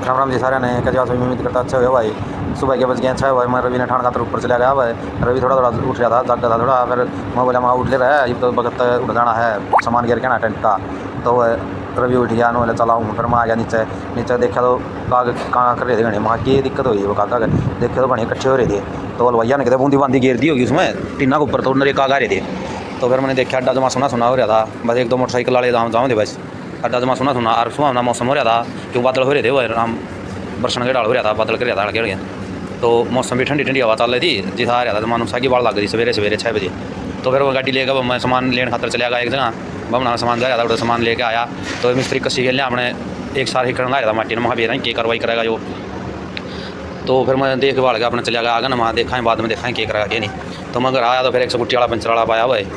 राम राम जी सारे ने क्या जवाब उम्मीद करता अच्छा हुआ भाई। सुबह के बज गए 6 भाई। मैं रवि ने ठाण खातर ऊपर चला गया भाई। रवि थोड़ा थोड़ा उठ रहा था, जागा था थोड़ा। फिर मैं बोला मैं उठ ले रहा है, ये तो वक्त उठ जाना है, सामान गिर के ना टेंट का। तो रवि उठ गया, बोले चला हूँ। फिर मैं आ गया नीचे। नीचे देखा तो काग कहाँ कर रहे थे घने। वहाँ की दिक्कत हुई वो काका देखे तो घने इकट्ठे हो रहे थे। तो भैया ने कहते बूंदी बांदी गिर दी होगी उसमें टीना के ऊपर, तो उन्हें काग आ रहे थे। तो फिर मैंने देखा अड्डा जमा सुना हो रहा था। बस एक दो मोटरसाइकिल वाले जाऊँ थे बस। अड्डा जमा सुना और सुहावना मौसम हो रहा था, क्यों बादल हो रहे थे वो राम बरसन के डाल हो रहा था, बादल कर रहा था हल्के हल्के। तो मौसम भी ठंडी ठंडी हवा चल रही थी, जिस आ रहा था मानो सागी बाढ़ लग गई सवेरे 6 बजे। तो फिर वो गाड़ी लेकर मैं सामान लेने खातर चला गया एक जगह। बमना सामान जा रहा था, सामान लेके आया। तो मिस्त्री कसी के लिया अपने एक साल ही करने लाया था माटी ने, वहाँ भी नहीं की कार्रवाई करेगा जो। तो फिर मैं देख भाल के अपने चला गया आगे ना, वहाँ देखा बाद में देखा क्या करेगा क्या नहीं। तो मैं घर आया तो फिर 100 वाला पंचर वाला पाया भाई।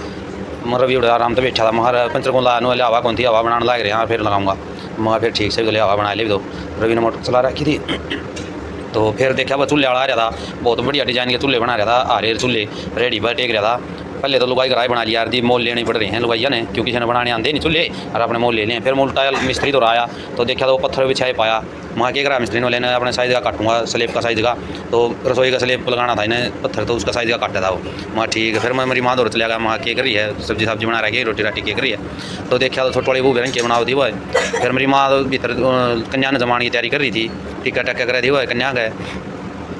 मैं रवि उड़ा आराम से बैठा था। मैं पंचर को लाया वाले हवा कौन थी, हवा बनाने लग रहे हैं फिर लगाऊंगा। मैं फिर ठीक से गले हवा बना ली। तो रवि ने मोटर चला रखी थी। तो फिर देखा वह चूल्हे वाला आ रहा था, बहुत बढ़िया डिजाइन के चूल्हे बना रहा था। आ रहे चूल्हे रेडी पर टेक रहा था। पहले तो लुगाई कराए बना लिया यार दी, मोल लेने पड़ रहे हैं लुगाइया ने, क्योंकि किसी ने बनाने आते नहीं चूल्हे, और अपने मोल ले लें। फिर मोल टायल मिस्त्री तो आया तो देखा तो पत्थर बिछाए पाया। वहाँ क्या करा मिस्त्री ने लेने अपने साइज़ का काटूंगा, स्लेब का साइज़ का। तो रसोई का स्लेब लगाना था इन्हें पत्थर, तो उसका साइज़ का काटा था वो। वहाँ ठीक है। फिर मैं मेरी माँ दौड़ चला गया, वहाँ क्या करी है सब्जी बना रही है, रोटी राटी क्या करी है। तो देखा तो छोटे वाली बूबे के बनाओ थी वो। फिर मेरी माँ भीतर कन्या ने जमाने की तैयारी कर रही थी, टिक्का टक्का कर रही थी वो कन्या गए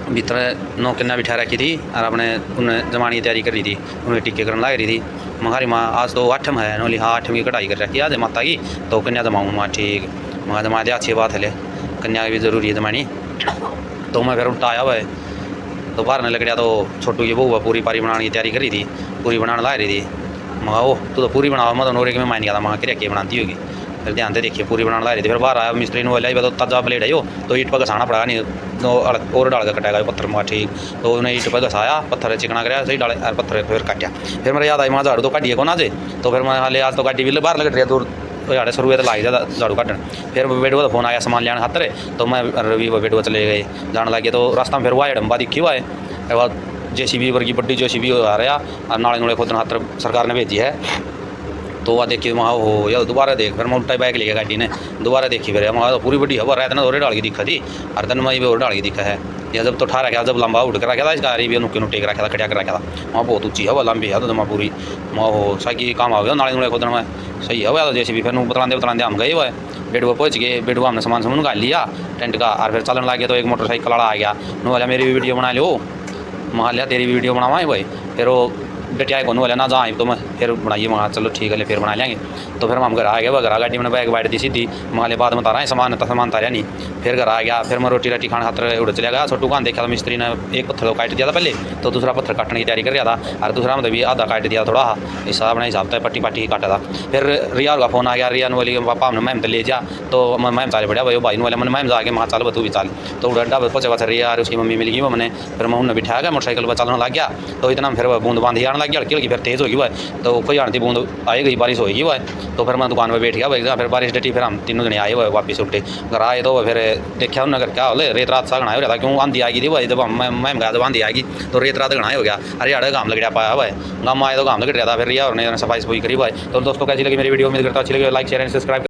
भीतर 9 कन्या बिठा रखी थी, और अपने उन्हें जमाने की तैयारी कर रही थी, उन्हें टिक्के करने लग रही थी। हमारी माँ आज तो 8वीं है नोली, हाँ 8वीं की कढ़ाई कर रखी आज माता की। तो कन्या जमाऊँ माँ ठीक, मैं जमा दिया अच्छी बात है ले, कन्या की भी ज़रूरी है जमानी। तो मैं फिर उल्टा आया हुआ है। तो बाहर ने लग गया तो छोटू की बहू पूरी पारी बनाने की तैयारी करी थी, पूरी बनाने ला रही थी। मैं ओह तू तो पूरी बनाओ, मैं तो नोरे के में मान गया था, मैं क्या बनाती होगी। फिर ध्यान से देखिए पूरी बनाने ला रही थी। फिर बाहर आया मिस्त्री ने बोला तो ताजा प्लेट है यो, तो ईट पर घसाना पड़ा नहीं तो और डाल कर कटेगा पत्थर में ठीक। तो उन्हें ईट पर घसाया, पत्थर चिकना कराया सही डाले और पत्थर फिर काटा। फिर मेरे याद आई माँ झाड़ू तो काटिए को ना जे। तो फिर मैं हाले आज तो गाड़ी भी बाहर लग रही है दूर झाड़े शुरू तो लाई जाता झाड़ू काटन। फिर बेडुआ का फोन आया सामान लेने खातर। तो मैं रवि वो बेडुआ चले गए जाने लगे। तो रास्ता में फिर हुआ डम्बा दिखी हुआ है, JCB वर्गी बड्डी JCB आ रहा और नाले नूले खोदने खातर सरकार ने भेजी है। तो वह देखिए वहाँ हो या दोबारा देख। फिर मैं उल्टा बैग लिया गाड़ी ने, दोबारा देखी फिर वहाँ तो पूरी बड़ी हवा रहता ना, और डाल की दिखा थी और दिन में भी और डाल की दिखा है। या जब तो ठा रखा जब लंबा उठ कर रखा था, इसका भी नुक्के नुटे रखा था, खड़ा कर रखा था। वहाँ बहुत ऊँची हवा लंबी है, तो जमा पूरी वहाँ हो साकी काम आ गया नाले नूले खोदने में सही है। तो जैसे भी फिर बतलाते हम गए हुआ है बेडुआ पहुँच गए। बेडुआ हमने सामान निकाल लिया टेंट का, और फिर चलन लगे। तो एक मोटरसाइकिल वाला आ गया, नो वाला मेरी भी वीडियो बना लो, मान लिया तेरी भी वीडियो बनावा है भाई। फिर वो डटिया को वाले ना जहाँ तो मैं फिर बनाइए वहाँ, चलो ठीक है फिर बना लेंगे। तो फिर हम घर आ गए, वह घर गाड़ी में बैग बैठ दी सीधी माले बाद में तारा है सामान तो सामान तारा नहीं। फिर घर आ गया, फिर मैं रोटी राटी खाने खातर उड़ चला गया। छोटू कान देखा तो मिस्त्री ने एक पत्थर काट दिया था पहले, तो दूसरा पत्थर काटने की तैयारी कर रहा था, और दूसरा मतलब भी आधा काट दिया थोड़ा हिसाब अपने हिसाब से पट्टी पट्टी काटा था। फिर रिया का फोन आ गया, रिया वाली पापा हमने मैम तो ले जा। तो मैं मैम चाले बढ़िया भाई भाई वाले मैंने मैम जाके वहाँ चल तू भी चल। तो अड्डा पहुँचे पास रिया और उसकी मम्मी मिल गई वो मैंने। फिर मैं उन्हें बिठाया गया मोटरसाइकिल पर चलने लग गया। तो इतना फिर बूंद बांधी आने लग गया हल्की हल्की, फिर तेज़ होगी हुआ है। तो कोई आती बूंद आई गई, बारिश होगी हुआ है। तो फिर मैं दुकान पर बैठ गया भाई, फिर बारिश डटी। फिर हम तीनों जने आए हुए वापस उठे घर आए। तो फिर देखा उन्हें घर क्या बोले रेत रात सा गणाया हो रहा था, क्यों आंधी आ गई थी भाई। जब मैम गया जब आंधी आ गई तो रेत रात गणाया हो गया। अरे यार गाँव लग रहा पाया हुआ है, गाँव आए तो गाँव लग रहा था। फिर रिया और सफाई सफाई करी हुआ है। तो दोस्तों कैसी लगी मेरी वीडियो, उम्मीद करता अच्छी लगी, लाइक शेयर एंड सब्सक्राइब।